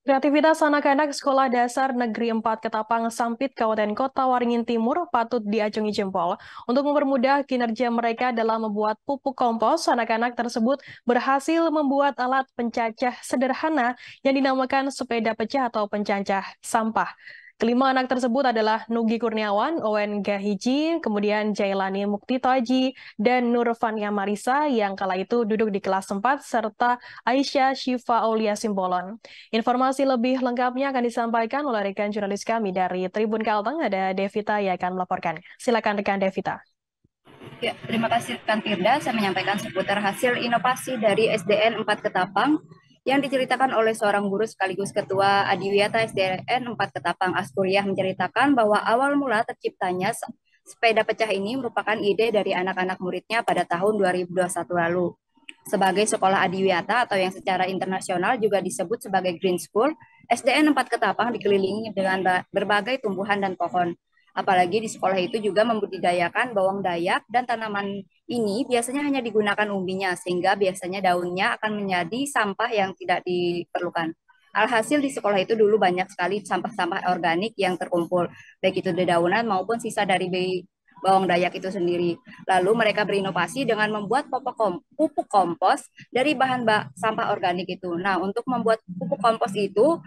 Kreativitas anak-anak Sekolah Dasar Negeri 4 Ketapang Sampit, Kabupaten Kota Waringin Timur patut diacungi jempol. Untuk mempermudah kinerja mereka dalam membuat pupuk kompos, anak-anak tersebut berhasil membuat alat pencacah sederhana yang dinamakan sepeda pecah atau pencacah sampah. Kelima anak tersebut adalah Nugi Kurniawan, Owen Gahiji, kemudian Jailani Muktitoji, dan Nurfania Marisa yang kala itu duduk di kelas 4, serta Aisyah Syifa Aulia Simbolon. Informasi lebih lengkapnya akan disampaikan oleh rekan jurnalis kami dari Tribun Kalteng, ada Devita yang akan melaporkannya. Silakan rekan Devita. Ya, terima kasih rekan Firda. Saya menyampaikan seputar hasil inovasi dari SDN 4 Ketapang yang diceritakan oleh seorang guru sekaligus Ketua Adiwiyata SDN 4 Ketapang. Askuriah menceritakan bahwa awal mula terciptanya sepeda pecah ini merupakan ide dari anak-anak muridnya pada tahun 2021 lalu. Sebagai sekolah adiwiyata atau yang secara internasional juga disebut sebagai Green School, SDN 4 Ketapang dikelilingi dengan berbagai tumbuhan dan pohon. Apalagi di sekolah itu juga membudidayakan bawang dayak dan tanaman ini biasanya hanya digunakan umbinya sehingga biasanya daunnya akan menjadi sampah yang tidak diperlukan. Alhasil di sekolah itu dulu banyak sekali sampah-sampah organik yang terkumpul, baik itu dedaunan maupun sisa dari bawang dayak itu sendiri. Lalu mereka berinovasi dengan membuat pupuk kompos dari bahan sampah organik itu. Nah, untuk membuat pupuk kompos itu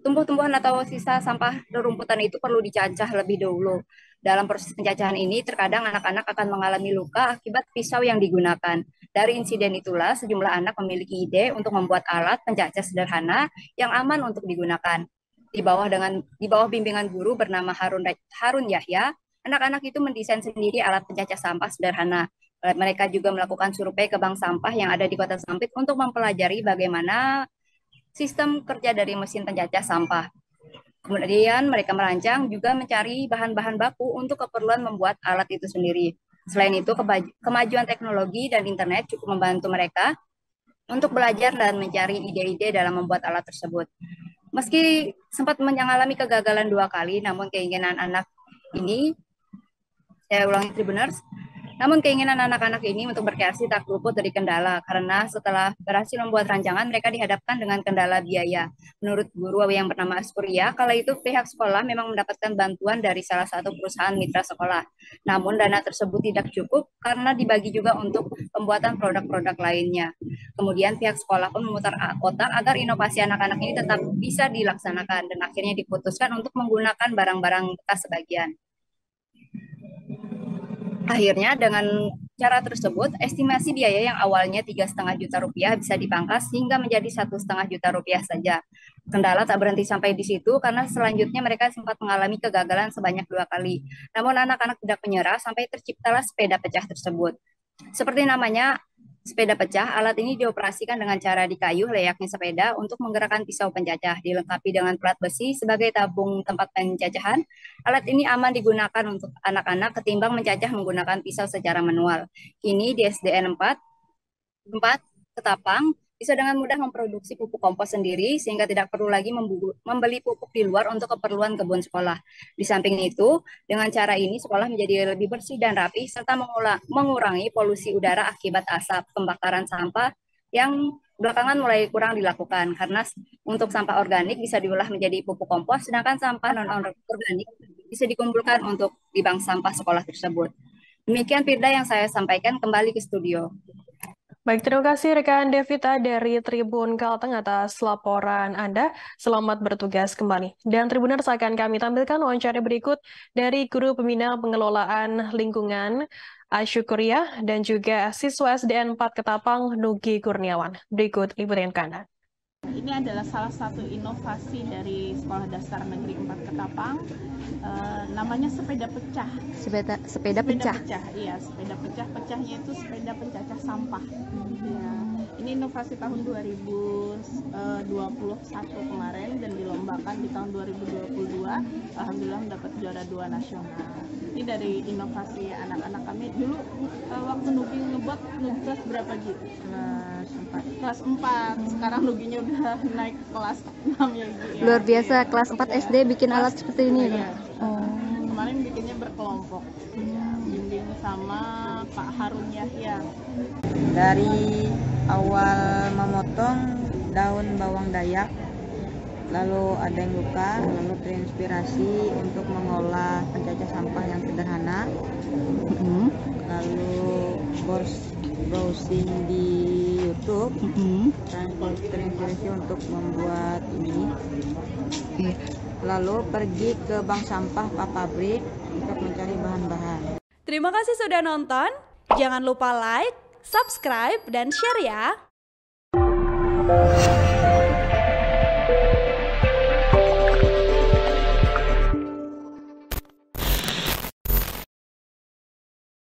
tumbuh-tumbuhan atau sisa sampah rerumputan itu perlu dicacah lebih dahulu. Dalam proses pencacahan ini, terkadang anak-anak akan mengalami luka akibat pisau yang digunakan. Dari insiden itulah, sejumlah anak memiliki ide untuk membuat alat pencacah sederhana yang aman untuk digunakan. Di bawah bimbingan guru bernama Harun Yahya, anak-anak itu mendesain sendiri alat pencacah sampah sederhana. Mereka juga melakukan survei ke bank sampah yang ada di Kota Sampit untuk mempelajari bagaimana sistem kerja dari mesin pencacah sampah. Kemudian mereka merancang juga mencari bahan-bahan baku untuk keperluan membuat alat itu sendiri. Selain itu, kemajuan teknologi dan internet cukup membantu mereka untuk belajar dan mencari ide-ide dalam membuat alat tersebut. Meski sempat mengalami kegagalan 2 kali, namun keinginan anak ini, saya ulangi Tribuners, namun keinginan anak-anak ini untuk berkreasi tak luput dari kendala, karena setelah berhasil membuat rancangan, mereka dihadapkan dengan kendala biaya. Menurut guru yang bernama Askuria, kala itu pihak sekolah memang mendapatkan bantuan dari salah satu perusahaan mitra sekolah. Namun dana tersebut tidak cukup karena dibagi juga untuk pembuatan produk-produk lainnya. Kemudian pihak sekolah pun memutar otak agar inovasi anak-anak ini tetap bisa dilaksanakan, dan akhirnya diputuskan untuk menggunakan barang-barang bekas sebagian. Akhirnya dengan cara tersebut, estimasi biaya yang awalnya 3,5 juta rupiah bisa dipangkas hingga menjadi 1,5 juta rupiah saja. Kendala tak berhenti sampai di situ karena selanjutnya mereka sempat mengalami kegagalan sebanyak 2 kali. Namun anak-anak tidak menyerah sampai terciptalah sepeda pecah tersebut. Seperti namanya, sepeda pecah, alat ini dioperasikan dengan cara dikayuh layaknya sepeda untuk menggerakkan pisau pencacah, dilengkapi dengan plat besi sebagai tabung tempat pencacahan. Alat ini aman digunakan untuk anak-anak ketimbang mencacah menggunakan pisau secara manual. Kini di SDN 4 Ketapang bisa dengan mudah memproduksi pupuk kompos sendiri sehingga tidak perlu lagi membeli pupuk di luar untuk keperluan kebun sekolah. Di samping itu, dengan cara ini sekolah menjadi lebih bersih dan rapi serta mengurangi polusi udara akibat asap pembakaran sampah yang belakangan mulai kurang dilakukan karena untuk sampah organik bisa diolah menjadi pupuk kompos, sedangkan sampah non-organik bisa dikumpulkan untuk di bank sampah sekolah tersebut. Demikian Firda yang saya sampaikan, kembali ke studio. Baik, terima kasih rekan Devita dari Tribun Kalteng atas laporan Anda. Selamat bertugas kembali. Dan Tribuners akan kami tampilkan wawancara berikut dari Guru Pembina Pengelolaan Lingkungan Asyukuriah dan juga siswa SDN 4 Ketapang Nugi Kurniawan. Berikut liputan Anda. Ini adalah salah satu inovasi dari Sekolah Dasar Negeri 4 Ketapang, namanya sepeda pecah. Sepeda pecah. Iya, sepeda pecah. Pecahnya itu sepeda pencacah sampah. Ya, ini inovasi tahun 2021 kemarin dan dilombakan di tahun 2022. Alhamdulillah mendapat juara 2 nasional. Ini dari inovasi anak-anak kami. Dulu waktu Nugi ngebuat kelas berapa gitu? Kelas 4. Sekarang Nuginya udah naik kelas 6 ya Gi. Luar biasa, kelas 4 SD bikin alat seperti ini. Iya. Kemarin bikinnya berkelompok. Ya, bimbing sama Pak Harun Yahya. Dari awal memotong daun bawang dayak, lalu ada yang luka, lalu terinspirasi untuk mengolah pencacah sampah yang sederhana. Lalu browsing di YouTube, terinspirasi untuk membuat ini. Lalu pergi ke bank sampah pabrik untuk mencari bahan-bahan. Terima kasih sudah nonton. Jangan lupa like, subscribe, dan share ya.